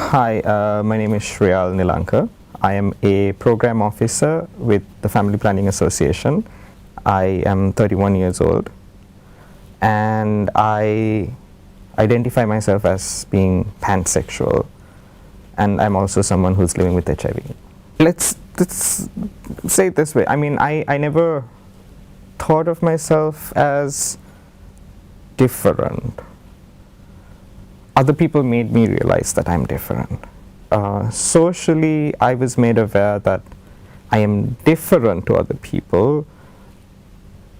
Hi, my name is Sriyal Nilanka. I am a program officer with the Family Planning Association. I am 31 years old and I identify myself as being pansexual, and I'm also someone who's living with HIV. Let's say it this way. I mean, I never thought of myself as different. Other people made me realize that I'm different. Socially, I was made aware that I am different to other people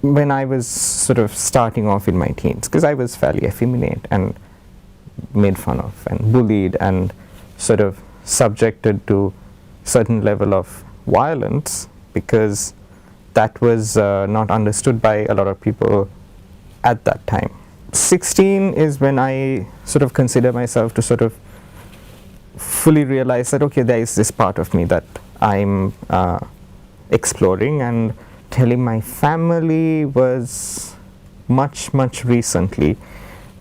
when I was sort of starting off in my teens, because I was fairly effeminate and made fun of and bullied and sort of subjected to certain level of violence, because that was not understood by a lot of people at that time. 16 is when I sort of consider myself to sort of fully realize that, okay, there is this part of me that I'm exploring, and telling my family was much recently.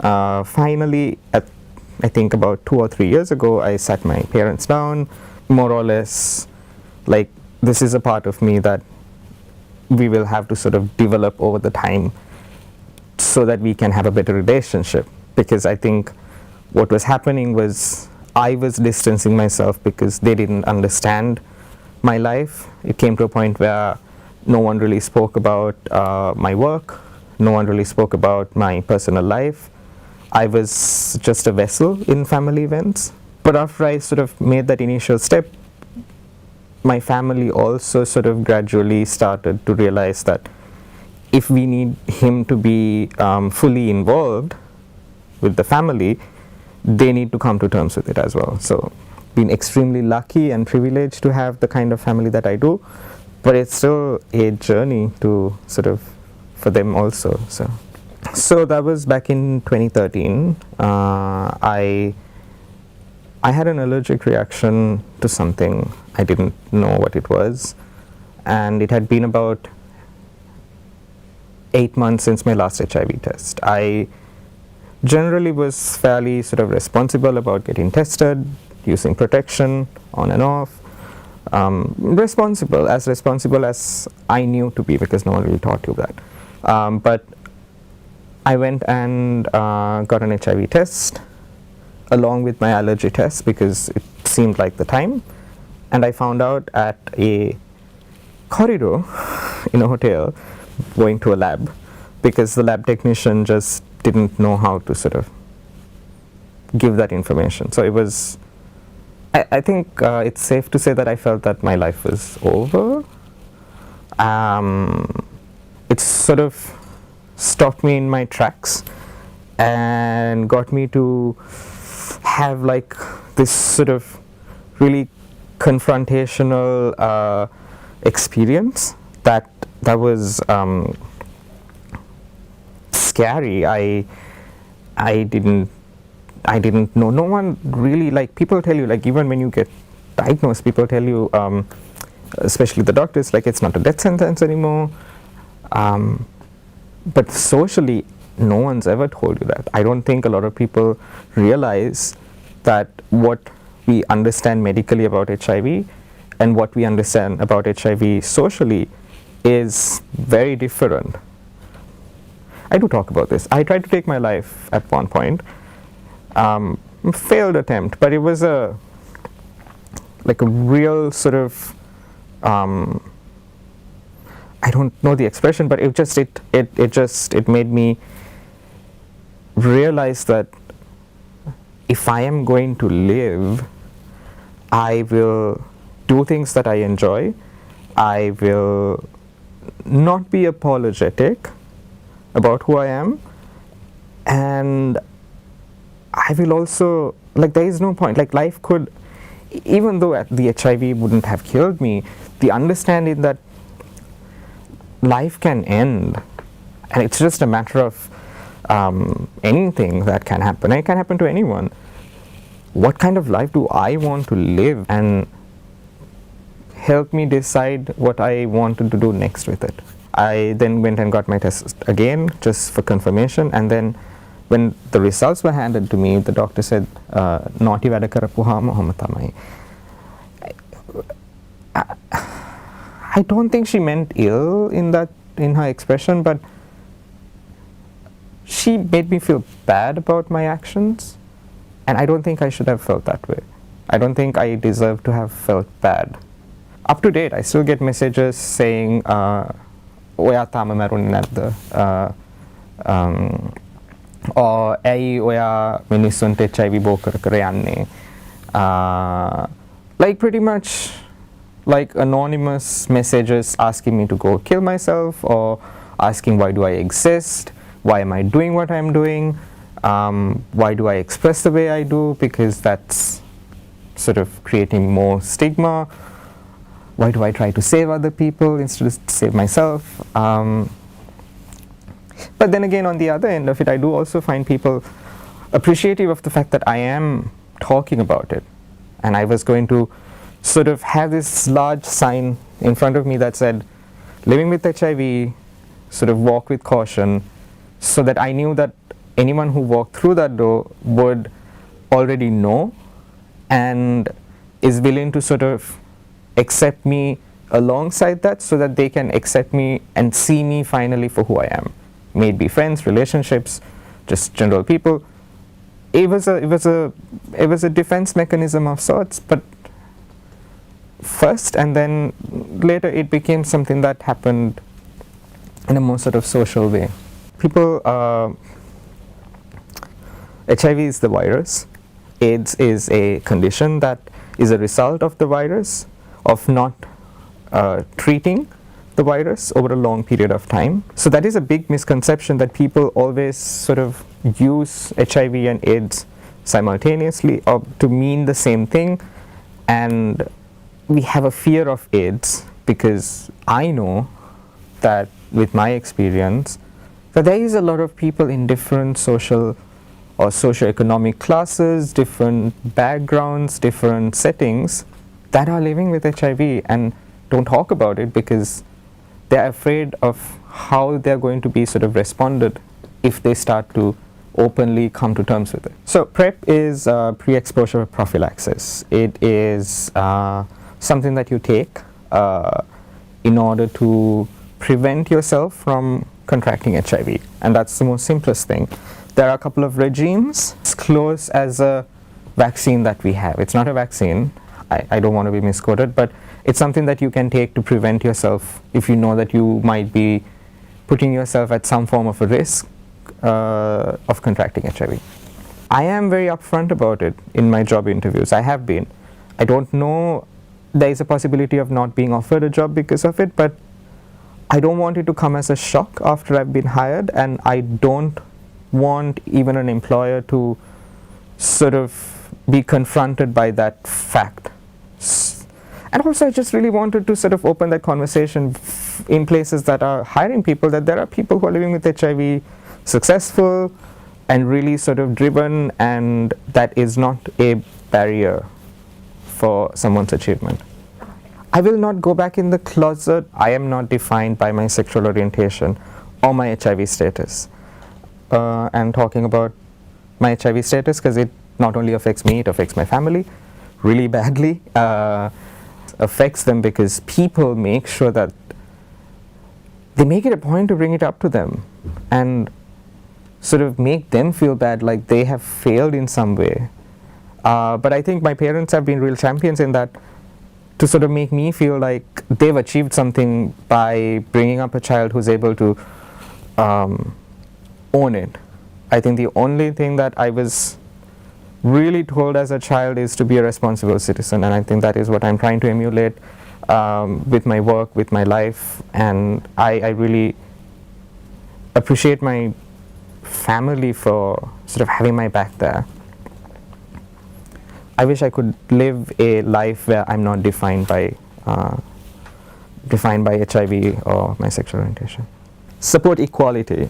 Finally, I think about 2 or 3 years ago, I sat my parents down, more or less like, this is a part of me that we will have to sort of develop over the time so that we can have a better relationship. Because I think what was happening was I was distancing myself because they didn't understand my life. It came to a point where no one really spoke about my work, no one really spoke about my personal life. I was just a vessel in family events. But after I sort of made that initial step, my family also sort of gradually started to realize that if we need him to be fully involved with the family, they need to come to terms with it as well. So, been extremely lucky and privileged to have the kind of family that I do, but it's still a journey to sort of for them also. So that was back in 2013. I had an allergic reaction to something. I didn't know what it was, and it had been about 8 months since my last HIV test. I generally was fairly sort of responsible about getting tested, using protection on and off. Responsible as I knew to be, because no one really taught you that. But I went and got an HIV test along with my allergy test, because it seemed like the time, and I found out at a corridor in a hotel going to a lab, because the lab technician just didn't know how to sort of give that information. So it was, I think it's safe to say that I felt that my life was over. It sort of stopped me in my tracks and got me to have like this sort of really confrontational experience that was scary. I didn't know. No one really, like, people tell you, like, even when you get diagnosed, people tell you, especially the doctors, like, it's not a death sentence anymore. But socially, no one's ever told you that. I don't think a lot of people realize that what we understand medically about HIV and what we understand about HIV socially is very different. I do talk about this. I tried to take my life at one point. Failed attempt, but it was like a real sort of, I don't know the expression, but it made me realize that if I am going to live, I will do things that I enjoy. I will not be apologetic about who I am, and I will also, like, there is no point, like, life could, even though the HIV wouldn't have killed me, the understanding that life can end, and it's just a matter of anything that can happen. It can happen to anyone. What kind of life do I want to live, and help me decide what I wanted to do next with it. I then went and got my test again, just for confirmation, and then when the results were handed to me, the doctor said, "Naughty වැඩ කරපුවාම ඔහොම තමයි." I don't think she meant ill in her expression, but she made me feel bad about my actions, and I don't think I should have felt that way. I don't think I deserve to have felt bad. Up to date, I still get messages saying, "Oya tama marune nadda?" Or "Ai oya minissunte HIV bo kar kar yanne?" Like pretty much like anonymous messages asking me to go kill myself, or asking why do I exist, why am I doing what I'm doing, why do I express the way I do, because that's sort of creating more stigma. Why do I try to save other people instead of save myself? But then again, on the other end of it, I do also find people appreciative of the fact that I am talking about it. And I was going to sort of have this large sign in front of me that said, "Living with HIV, sort of walk with caution," so that I knew that anyone who walked through that door would already know and is willing to sort of accept me alongside that, so that they can accept me and see me finally for who I am. May it be friends, relationships, just general people. It was a defense mechanism of sorts, but first, and then later it became something that happened in a more sort of social way. People, HIV is the virus. AIDS is a condition that is a result of the virus, of not treating the virus over a long period of time. So that is a big misconception, that people always sort of use HIV and AIDS simultaneously or to mean the same thing, and we have a fear of AIDS because I know that with my experience that there is a lot of people in different social or socioeconomic classes, different backgrounds, different settings that are living with HIV and don't talk about it because they're afraid of how they're going to be sort of responded if they start to openly come to terms with it. So PrEP is pre-exposure prophylaxis. It is something that you take in order to prevent yourself from contracting HIV, and that's the most simplest thing. There are a couple of regimes. It's close as a vaccine that we have. It's not a vaccine. I don't want to be misquoted, but it's something that you can take to prevent yourself if you know that you might be putting yourself at some form of a risk of contracting HIV. I am very upfront about it in my job interviews. I have been. I don't know, there is a possibility of not being offered a job because of it, but I don't want it to come as a shock after I've been hired, and I don't want even an employer to sort of be confronted by that fact. And also I just really wanted to sort of open that conversation in places that are hiring people, that there are people who are living with HIV, successful and really sort of driven, and that is not a barrier for someone's achievement. I will not go back in the closet. I am not defined by my sexual orientation or my HIV status. And talking about my HIV status, because it not only affects me, it affects my family really badly. Affects them because people make sure that they make it a point to bring it up to them and sort of make them feel bad, like they have failed in some way. But I think my parents have been real champions in that, to sort of make me feel like they've achieved something by bringing up a child who's able to own it. I think the only thing that I was really told as a child is to be a responsible citizen, and I think that is what I'm trying to emulate with my work, with my life, and I really appreciate my family for sort of having my back there. I wish I could live a life where I'm not defined by HIV or my sexual orientation. Support equality.